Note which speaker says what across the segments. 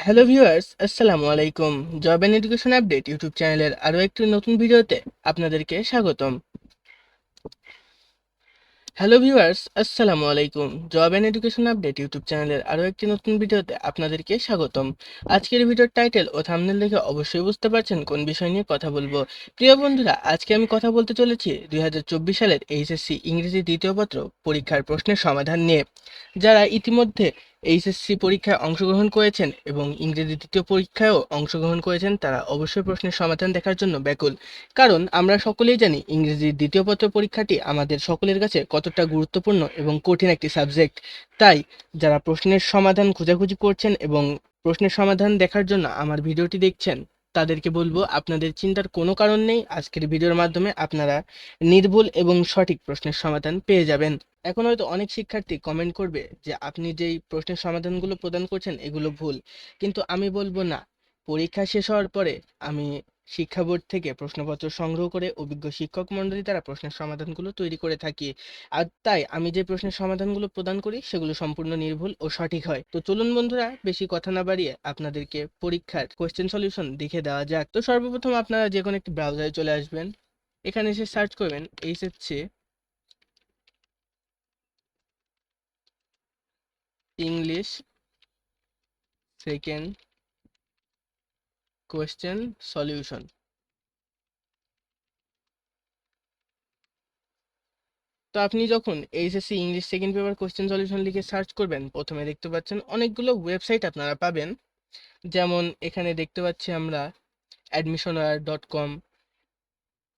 Speaker 1: Hello viewers, আসসালামু আলাইকুম। Job and education update YouTube চ্যানেলের আরও একটি নতুন ভিডিওতে আপনাদেরকে স্বাগতম। হ্যালো ভিউয়ার্স, আসসালামু আলাইকুম। Job and education update YouTube চ্যানেলের আরও একটি নতুন ভিডিওতে আপনাদেরকে স্বাগতম। আজকের ভিডিওর টাইটেল ও থাম্বনেল দেখে অবশ্যই বুঝতে পারছেন কোন বিষয় নিয়ে কথা বলবো। প্রিয় বন্ধুরা, আজকে আমি কথা বলতে চলেছি 2024 সালের এইচএসসি ইংরেজি দ্বিতীয় পত্র পরীক্ষার প্রশ্নের সমাধান নিয়ে। যারা ইতিমধ্যে এইচএসসি পরীক্ষায় অংশগ্রহণ করেছেন এবং ইংরেজি দ্বিতীয় পরীক্ষায়ও অংশগ্রহণ করেছেন, তারা অবশ্যই প্রশ্নের সমাধান দেখার জন্য ব্যাকুল। কারণ আমরা সকলেই জানি ইংরেজির দ্বিতীয় পত্র পরীক্ষাটি আমাদের সকলের কাছে কতটা গুরুত্বপূর্ণ এবং কঠিন একটি সাবজেক্ট। তাই যারা প্রশ্নের সমাধান খোঁজাখুঁজি করছেন এবং প্রশ্নের সমাধান দেখার জন্য আমার ভিডিওটি দেখছেন, তাদেরকে বলবো আপনাদের চিন্তার কোনো কারণ নেই। আজকের ভিডিওর মাধ্যমে আপনারা নির্ভুল এবং সঠিক প্রশ্নের সমাধান পেয়ে যাবেন। এখন হয়তো অনেক শিক্ষার্থী কমেন্ট করবে যে আপনি যেই প্রশ্নের সমাধানগুলো প্রদান করছেন এগুলো ভুল, কিন্তু আমি বলবো না। পরীক্ষা শেষ হওয়ার পরে আমি শিক্ষা বোর্ড থেকে প্রশ্নপত্র সংগ্রহ করে অভিজ্ঞ শিক্ষক মণ্ডলী দ্বারা প্রশ্নের সমাধানগুলো তৈরি করে থাকি। আর তাই আমি যে প্রশ্নের সমাধানগুলো প্রদান করি সেগুলো সম্পূর্ণ নির্ভুল ও সঠিক হয়। তো চলুন বন্ধুরা, বেশি কথা না বাড়িয়ে আপনাদেরকে পরীক্ষার কোয়েশ্চেন সলিউশন দেখে দেওয়া যাক। তো সর্বপ্রথম আপনারা যে কোনো একটি ব্রাউজারে চলে আসবেন। এখানে এসে সার্চ করবেন HSC English second question solution. তো আপনি যখন HSC English second paper question solution লিখে সার্চ করবেন, প্রথমে দেখতে পাচ্ছেন অনেকগুলো ওয়েবসাইট আপনারা পাবেন। যেমন এখানে দেখতে পাচ্ছি আমরা admissioner.com,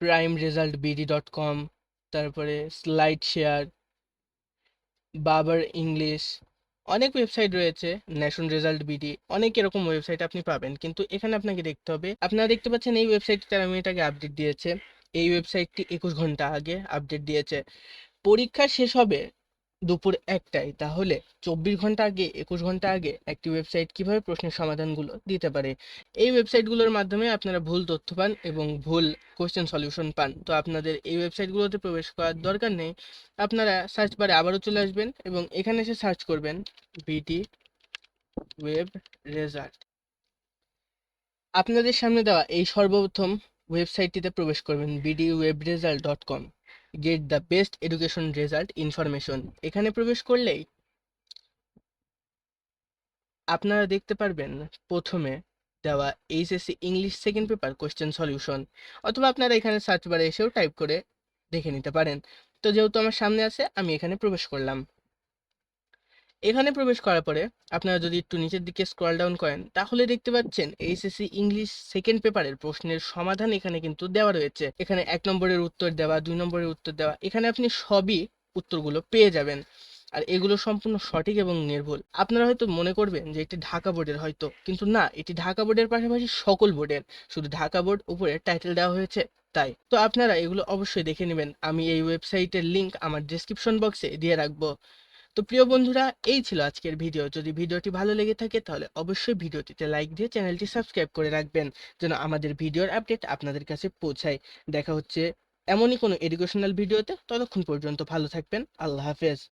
Speaker 1: primeresultbd.com, তারপরে স্লাইড শেয়ার, বাবার ইংলিশ, অনেক ওয়েবসাইট রয়েছে, ন্যাশন রেজাল্ট বিডি, অনেক এরকম ওয়েবসাইট আপনি পাবেন। কিন্তু এখানে আপনাকে দেখতে হবে, আপনারা দেখতে পাচ্ছেন এই ওয়েবসাইটটি 4 মিনিট আগে আপডেট দিয়েছে। এই ওয়েবসাইটটি 21 ঘন্টা আগে আপডেট দিয়েছে। পরীক্ষা শেষ হবে দুপুর 1টায়, তাহলে 24 ঘন্টা আগে 21 ঘন্টা আগে একটি ওয়েবসাইট কিভাবে প্রশ্নের সমাধানগুলো দিতে পারে। এই ওয়েবসাইটগুলোর মাধ্যমে আপনারা ভুল তথ্য পান এবং ভুল কোশ্চেন সলিউশন পান। তো আপনাদের এই ওয়েবসাইটগুলোতে প্রবেশ করার দরকার নেই। আপনারা সার্চ বারে আবারও চলে আসবেন এবং এখানে এসে সার্চ করবেন বিডি ওয়েব রেজাল্ট। আপনাদের সামনে দেওয়া এই সর্বপ্রথম ওয়েবসাইটটিতে প্রবেশ করবেন, bdwebresult.com, get the best education result information. এখানে প্রবেশ করলেই আপনারা দেখতে পারবেন প্রথমে দেওয়া HSC English second paper question solution, অথবা আপনারা এখানে সার্চ বারে এসেও টাইপ করে দেখে নিতে পারেন। তো যেহেতু আমার সামনে আছে, আমি এখানে প্রবেশ করলাম। এখানে প্রবেশ করার পরে আপনারা যদি একটু নিচের দিকে স্ক্রল ডাউন করেন, তাহলে দেখতে পাচ্ছেন এইচএসসি ইংলিশ সেকেন্ড পেপারের প্রশ্নের সমাধান এখানে কিন্তু দেওয়া রয়েছে। এখানে 1 নম্বরের উত্তর দেওয়া, 2 নম্বরের উত্তর দেওয়া, এখানে আপনি সবই উত্তরগুলো পেয়ে যাবেন। আর এগুলো সম্পূর্ণ সঠিক এবং নির্ভুল। আপনারা হয়তো মনে করবেন যে এটি ঢাকা বোর্ডের হয়তো, কিন্তু না, এটি ঢাকা বোর্ডের পাশাপাশি সকল বোর্ডের। শুধু ঢাকা বোর্ড উপরে টাইটেল দেওয়া হয়েছে তাই। তো আপনারা এগুলো অবশ্যই দেখে নেবেন। আমি এই ওয়েবসাইটের লিংক আমার ডেসক্রিপশন বক্সে দিয়ে রাখবো। তো প্রিয় বন্ধুরা, এই ছিল আজকের ভিডিও। যদি ভিডিওটি ভালো লেগে থাকে তাহলে অবশ্যই ভিডিওটিতে লাইক দিয়ে চ্যানেলটি সাবস্ক্রাইব করে রাখবেন, যেন আমাদের ভিডিওর আপডেট আপনাদের কাছে পৌঁছায়। দেখা হচ্ছে এমনই কোনো এডুকেশনাল ভিডিওতে। ততক্ষণ পর্যন্ত ভালো থাকবেন। আল্লাহ হাফেজ।